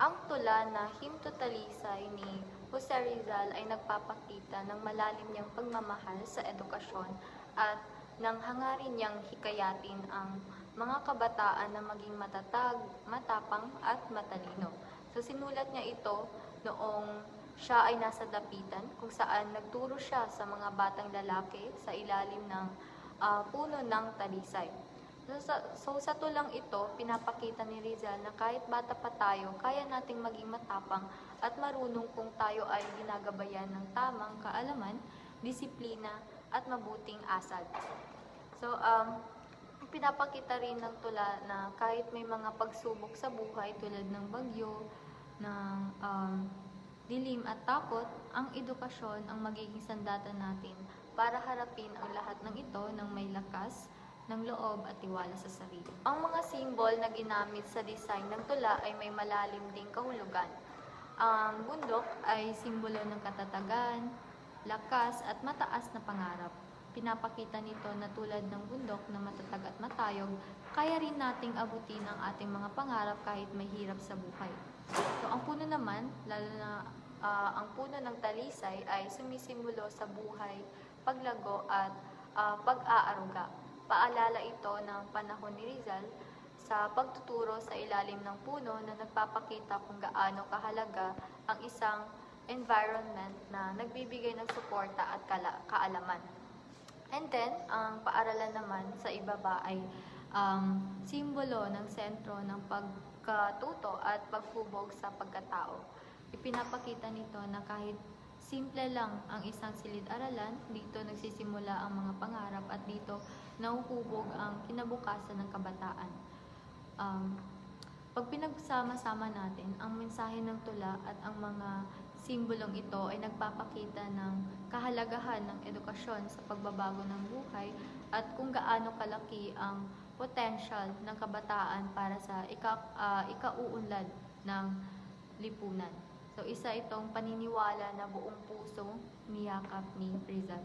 Ang tula na Himno to Talisay ni Jose Rizal ay nagpapakita ng malalim niyang pagmamahal sa edukasyon at ng hangarin niyang hikayatin ang mga kabataan na maging matatag, matapang at matalino. So sinulat niya ito noong siya ay nasa dapitan kung saan nagturo siya sa mga batang lalaki sa ilalim ng puno ng talisay. So sa tulang ito, pinapakita ni Rizal na kahit bata pa tayo, kaya nating maging matapang at marunong kung tayo ay ginagabayan ng tamang kaalaman, disiplina at mabuting asal. So, pinapakita rin ng tula na kahit may mga pagsubok sa buhay tulad ng bagyo, ng dilim at takot, ang edukasyon ang magiging sandata natin para harapin ang lahat ng ito ng may lakas, ng loob at tiwala sa sarili. Ang mga simbol na ginamit sa design ng tula ay may malalim ding kahulugan. Ang bundok ay simbolo ng katatagan, lakas at mataas na pangarap. Pinapakita nito na tulad ng bundok na matatag at matayog, kaya rin nating abutin ang ating mga pangarap kahit may hirap sa buhay. So, ang puno naman, lalo na ang puno ng talisay ay sumisimbolo sa buhay, paglago at pag-aaruga. Paalala ito ng panahon ni Rizal sa pagtuturo sa ilalim ng puno na nagpapakita kung gaano kahalaga ang isang environment na nagbibigay ng suporta at kaalaman. And then, ang paaralan naman sa ibaba ay simbolo ng sentro ng pagkatuto at paghubog sa pagkatao. Ipinapakita nito na kahit simple lang ang isang silid-aralan, dito nagsisimula ang mga pangarap at dito nahuhubog ang kinabukasan ng kabataan. Pag pinagsama-sama natin, ang mensahe ng tula at ang mga simbolong ito ay nagpapakita ng kahalagahan ng edukasyon sa pagbabago ng buhay at kung gaano kalaki ang potential ng kabataan para sa ikauunlad ng lipunan. So, isa itong paniniwala na buong puso niyakap ni Rizal.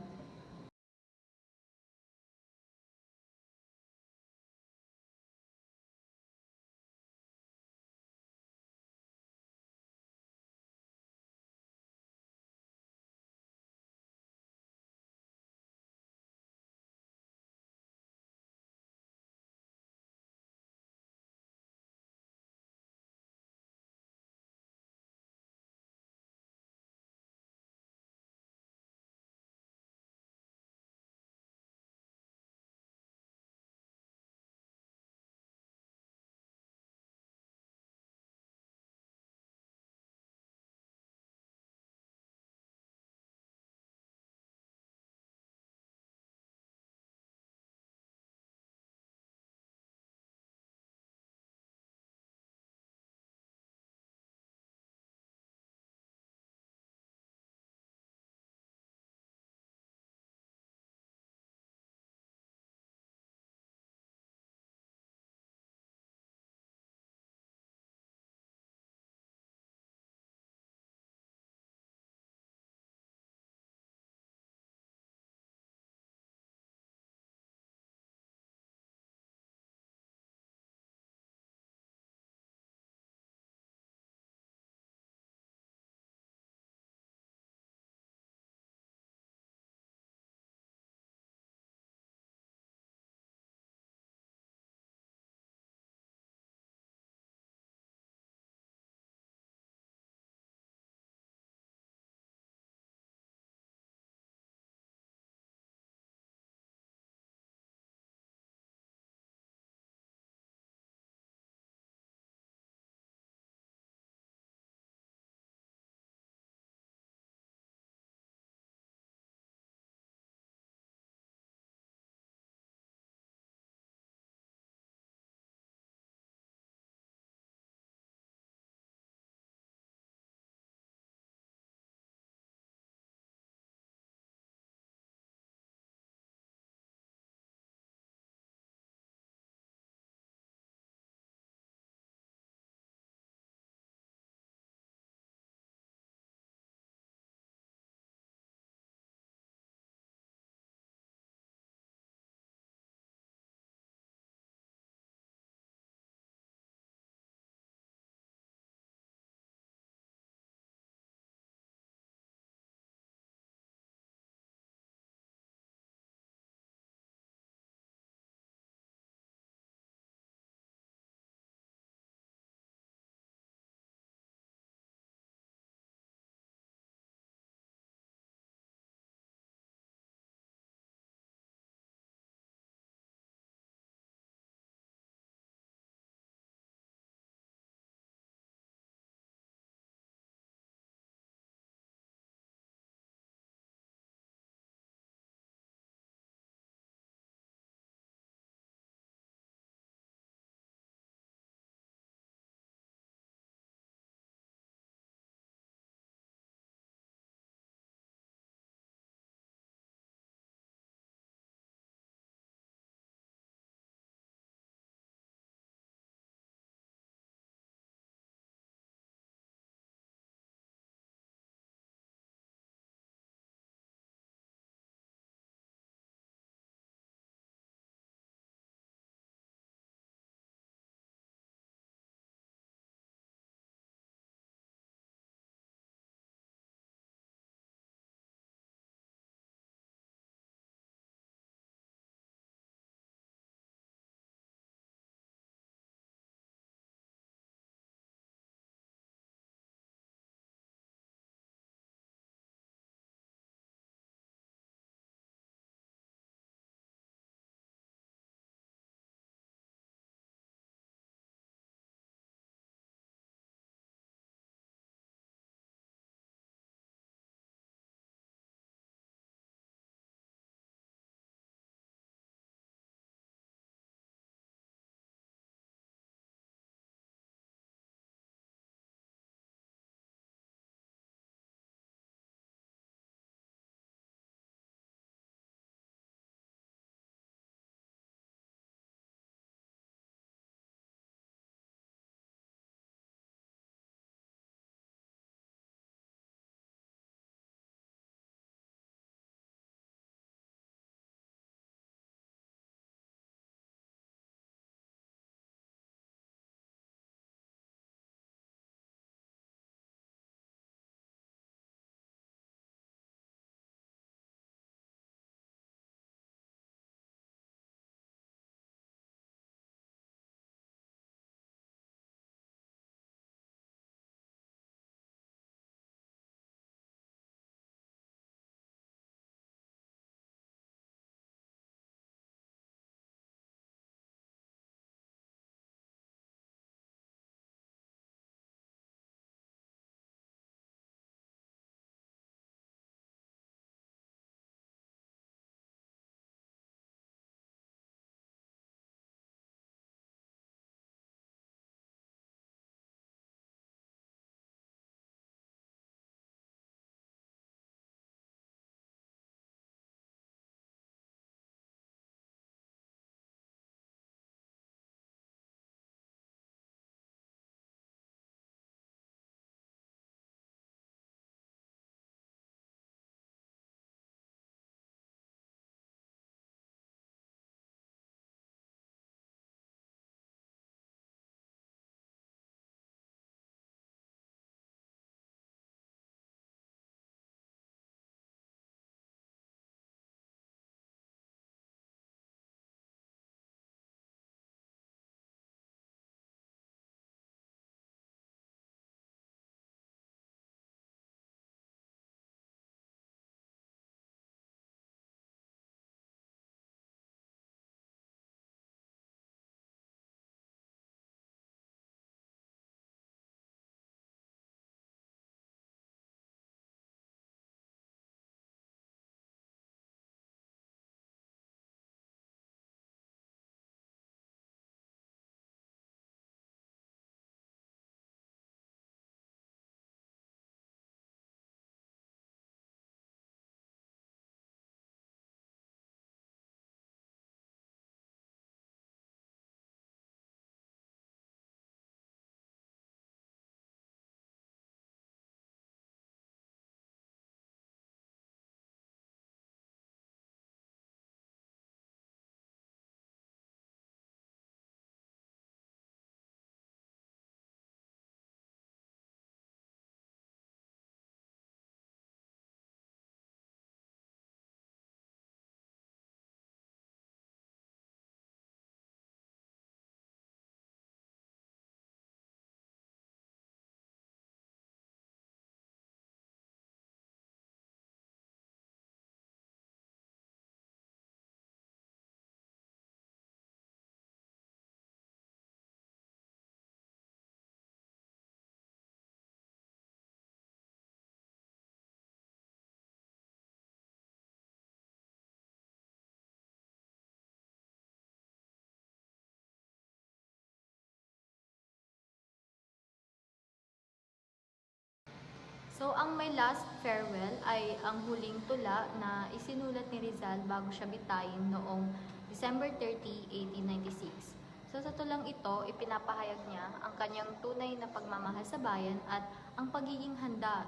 So, ang My Last Farewell ay ang huling tula na isinulat ni Rizal bago siya bitayin noong December 30, 1896. So, sa tulang ito, ipinapahayag niya ang kanyang tunay na pagmamahal sa bayan at ang pagiging handa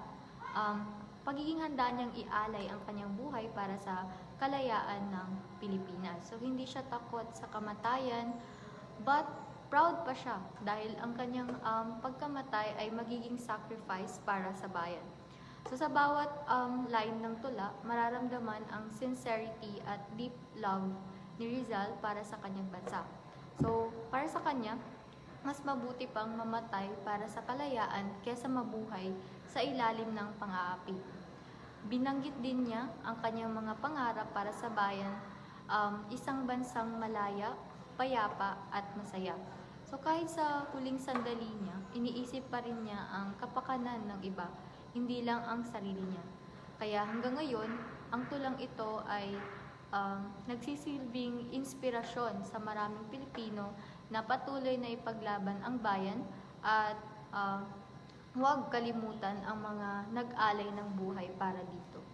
niyang ialay ang kanyang buhay para sa kalayaan ng Pilipinas. So, hindi siya takot sa kamatayan, but proud pa siya dahil ang kanyang pagkamatay ay magiging sacrifice para sa bayan. So sa bawat line ng tula, mararamdaman ang sincerity at deep love ni Rizal para sa kanyang bansa. So para sa kanya, mas mabuti pang mamatay para sa kalayaan kaysa mabuhay sa ilalim ng pang-aapi. Binanggit din niya ang kanyang mga pangarap para sa bayan, isang bansang malaya, payapa at masaya. So kahit sa huling sandali niya, iniisip pa rin niya ang kapakanan ng iba, hindi lang ang sarili niya. Kaya hanggang ngayon, ang tulang ito ay nagsisilbing inspirasyon sa maraming Pilipino na patuloy na ipaglaban ang bayan at huwag kalimutan ang mga nag-alay ng buhay para dito.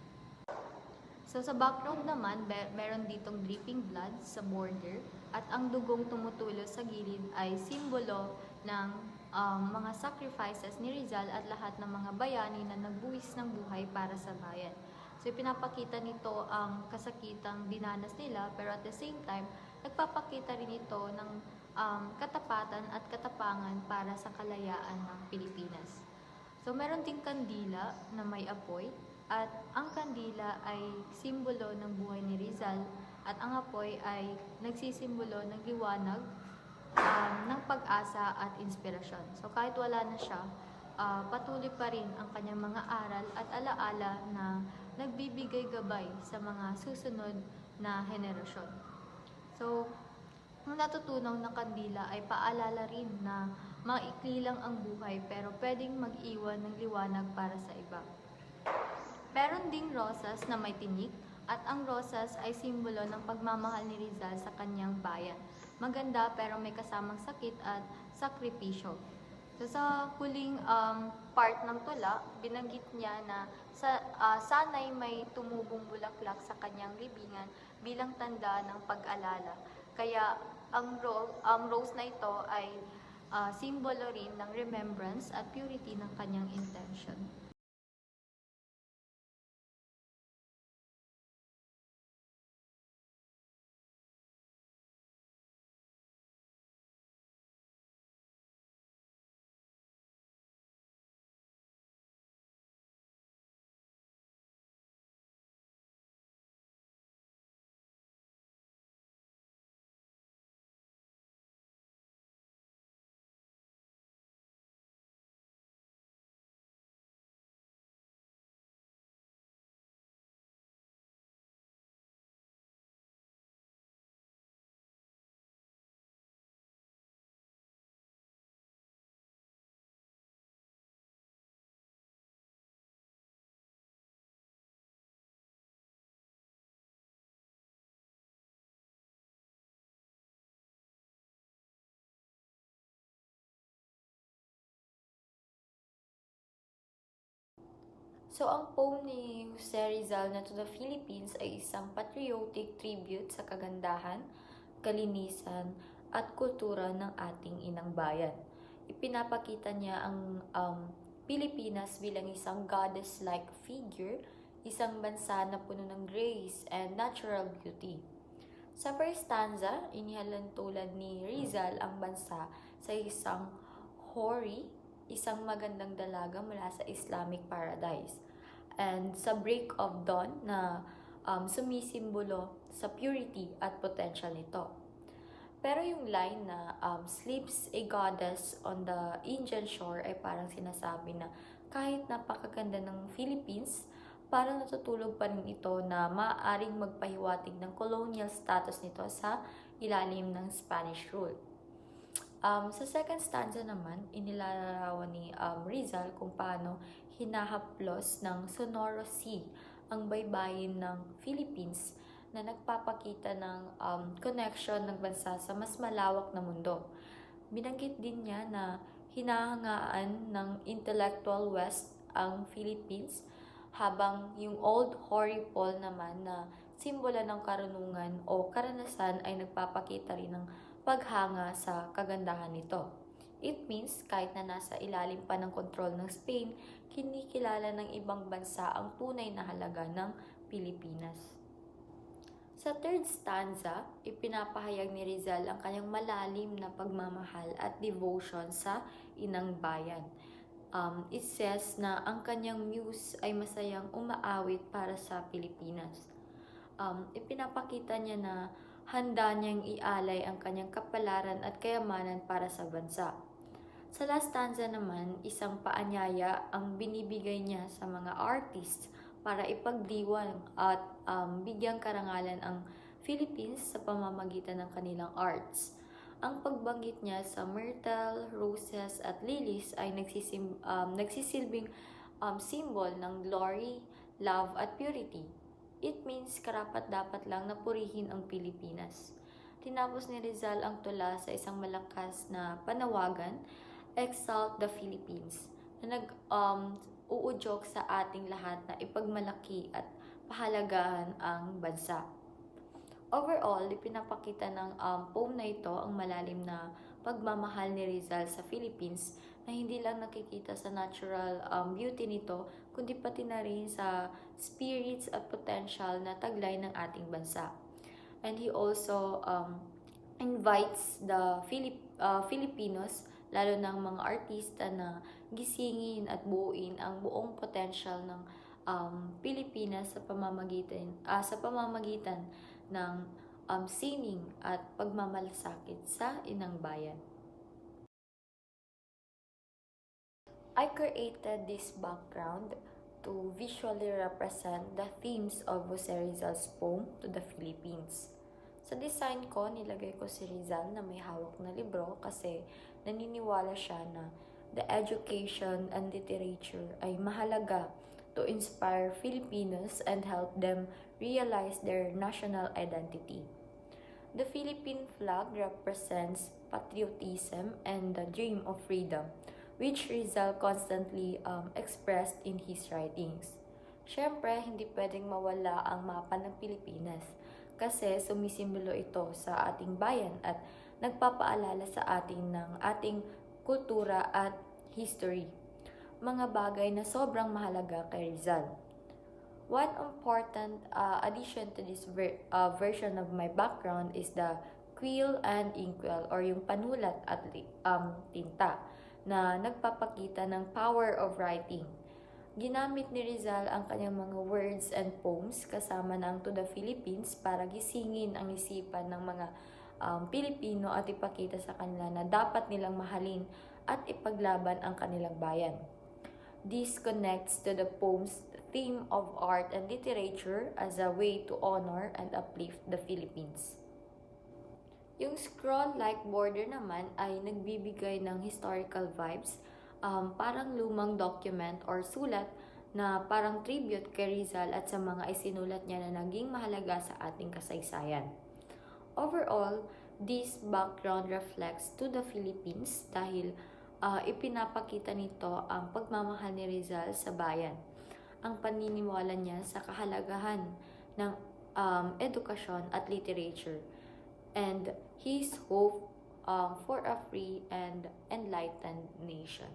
So sa background naman, meron ditong dripping blood sa border at ang dugong tumutulo sa gilid ay simbolo ng mga sacrifices ni Rizal at lahat ng mga bayani na nagbuwis ng buhay para sa bayan. So pinapakita nito ang kasakitang dinanas nila, pero at the same time, nagpapakita rin ito ng katapatan at katapangan para sa kalayaan ng Pilipinas. So meron ding kandila na may apoy, at ang kandila ay simbolo ng buhay ni Rizal at ang apoy ay nagsisimbolo ng liwanag, ng pag-asa at inspirasyon. So kahit wala na siya, patuloy pa rin ang kanyang mga aral at alaala na nagbibigay gabay sa mga susunod na henerasyon. So, ang natutunaw ng kandila ay paalala rin na maikli lang ang buhay pero pwedeng mag-iwan ng liwanag para sa iba. Meron ding rosas na may tinik at ang rosas ay simbolo ng pagmamahal ni Rizal sa kanyang bayan. Maganda pero may kasamang sakit at sakripisyo. So sa huling part ng tula, binanggit niya na sana'y may tumubong bulaklak sa kanyang libingan bilang tanda ng pag-alala. Kaya ang rose na ito ay simbolo rin ng remembrance at purity ng kanyang intention. So, ang poem ni Jose Rizal na To the Philippines ay isang patriotic tribute sa kagandahan, kalinisan, at kultura ng ating inang bayan. Ipinapakita niya ang Pilipinas bilang isang goddess-like figure, isang bansa na puno ng grace and natural beauty. Sa first stanza, inihalantulad ni Rizal ang bansa sa isang houri, isang magandang dalaga mula sa Islamic paradise. And sa break of dawn na sumisimbolo sa purity at potential nito. Pero yung line na sleeps a goddess on the Indian shore ay parang sinasabi na kahit napakaganda ng Philippines, parang natutulog pa rin ito na maaaring magpahiwatig ng colonial status nito sa ilalim ng Spanish rule. Sa second stanza naman, inilalarawan ni Rizal kung paano hinahaplos ng Sonoro Sea ang baybayin ng Philippines na nagpapakita ng connection ng bansa sa mas malawak na mundo. Binanggit din niya na hinahangaan ng intellectual West ang Philippines, habang yung Old Hoary Pole naman na simbolo ng karunungan o karanasan ay nagpapakita rin ng paghanga sa kagandahan nito. It means kahit na nasa ilalim pa ng kontrol ng Spain, kinikilala ng ibang bansa ang tunay na halaga ng Pilipinas. Sa third stanza, ipinapahayag ni Rizal ang kanyang malalim na pagmamahal at devotion sa inang bayan. It says na ang kanyang muse ay masayang umaawit para sa Pilipinas. Ipinapakita niya na handa niyang ialay ang kanyang kapalaran at kayamanan para sa bansa. Sa last stanza naman, isang paanyaya ang binibigay niya sa mga artists para ipagdiwang at bigyang karangalan ang Philippines sa pamamagitan ng kanilang arts. Ang pagbanggit niya sa myrtle, roses at lilies ay nagsisilbing symbol ng glory, love at purity. It means karapat-dapat lang na purihin ang Pilipinas. Tinapos ni Rizal ang tula sa isang malakas na panawagan, Exalt the Philippines, na uudyok sa ating lahat na ipagmalaki at pahalagahan ang bansa. Overall, ipinapakita ng poem na ito ang malalim na pagmamahal ni Rizal sa Philippines na hindi lang nakikita sa natural beauty nito, kundi pati na rin sa spirits at potential na taglay ng ating bansa. And he also invites the Filipinos, lalo ng mga artista, na gisingin at buuin ang buong potential ng Pilipinas sa pamamagitan ng sining at pagmamalasakit sa inang bayan. I created this background to visually represent the themes of Jose Rizal's poem to the Philippines. Sa design ko, nilagay ko si Rizal na may hawak na libro kasi naniniwala siya na the education and literature ay mahalaga to inspire Filipinos and help them realize their national identity. The Philippine flag represents patriotism and the dream of freedom, which Rizal constantly expressed in his writings. Siyempre, hindi pwedeng mawala ang mapa ng Pilipinas kasi sumisimbolo ito sa ating bayan at nagpapaalala sa atin ng ating kultura at history, mga bagay na sobrang mahalaga kay Rizal. One important addition to this version of my background is the quill and inkwell or yung panulat at tinta na nagpapakita ng power of writing. Ginamit ni Rizal ang kanyang mga words and poems kasama ng To the Philippines para gisingin ang isipan ng mga Pilipino at ipakita sa kanila na dapat nilang mahalin at ipaglaban ang kanilang bayan. This connects to the poem's theme of art and literature as a way to honor and uplift the Philippines. Yung scroll-like border naman ay nagbibigay ng historical vibes, parang lumang document or sulat na parang tribute kay Rizal at sa mga isinulat niya na naging mahalaga sa ating kasaysayan. Overall, this background reflects to the Philippines dahil ipinapakita nito ang pagmamahal ni Rizal sa bayan, ang paniniwala niya sa kahalagahan ng edukasyon at literature, and his hope for a free and enlightened nation.